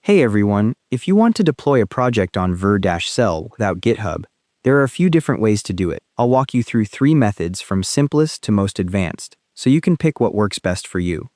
Hey everyone, if you want to deploy a project on Vercel without GitHub, there are a few different ways to do it. I'll walk you through 3 methods from simplest to most advanced, so you can pick what works best for you.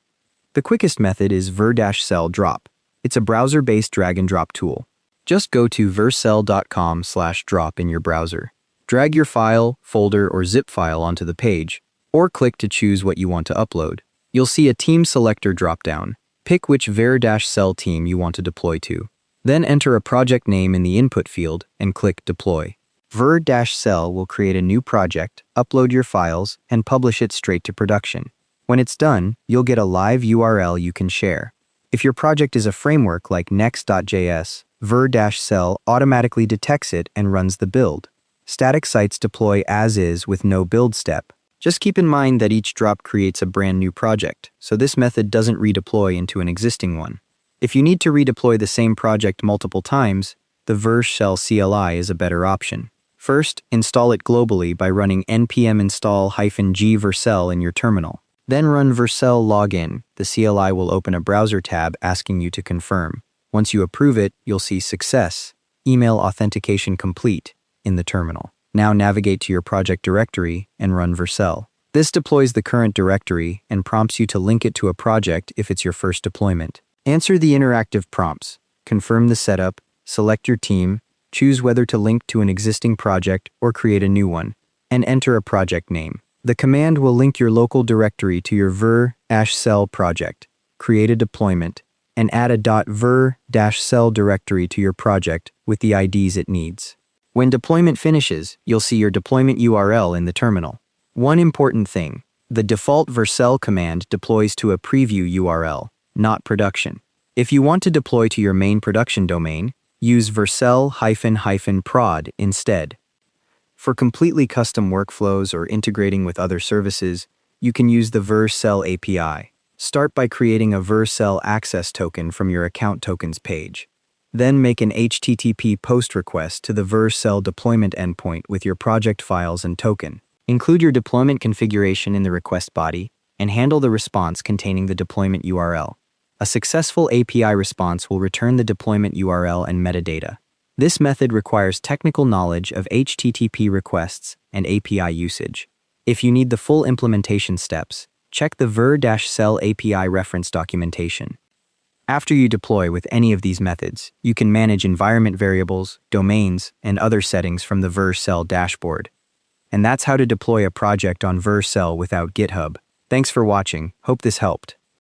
The quickest method is Vercel drop. It's a browser-based drag-and-drop tool. Just go to vercel.com/drop in your browser. Drag your file, folder, or zip file onto the page, or click to choose what you want to upload. You'll see a team selector drop-down. Pick which Vercel team you want to deploy to. Then enter a project name in the input field and click Deploy. Vercel will create a new project, upload your files, and publish it straight to production. When it's done, you'll get a live URL you can share. If your project is a framework like Next.js, Vercel automatically detects it and runs the build. Static sites deploy as is with no build step. Just keep in mind that each drop creates a brand new project, so this method doesn't redeploy into an existing one. If you need to redeploy the same project multiple times, the Vercel CLI is a better option. First, install it globally by running npm install-g vercel in your terminal. Then run vercel login. The CLI will open a browser tab asking you to confirm. Once you approve it, you'll see Success, Email Authentication Complete in the terminal. Now navigate to your project directory and run Vercel. This deploys the current directory and prompts you to link it to a project if it's your first deployment. Answer the interactive prompts. Confirm the setup, select your team, choose whether to link to an existing project or create a new one, and enter a project name. The command will link your local directory to your Vercel project, create a deployment, and add a .vercel directory to your project with the IDs it needs. When deployment finishes, you'll see your deployment URL in the terminal. One important thing, the default Vercel command deploys to a preview URL, not production. If you want to deploy to your main production domain, use vercel-prod instead. For completely custom workflows or integrating with other services, you can use the Vercel API. Start by creating a Vercel access token from your account tokens page. Then make an HTTP post request to the Vercel deployment endpoint with your project files and token. Include your deployment configuration in the request body and handle the response containing the deployment URL. A successful API response will return the deployment URL and metadata. This method requires technical knowledge of HTTP requests and API usage. If you need the full implementation steps, check the Vercel API reference documentation. After you deploy with any of these methods, you can manage environment variables, domains, and other settings from the Vercel dashboard. And that's how to deploy a project on Vercel without GitHub. Thanks for watching. Hope this helped.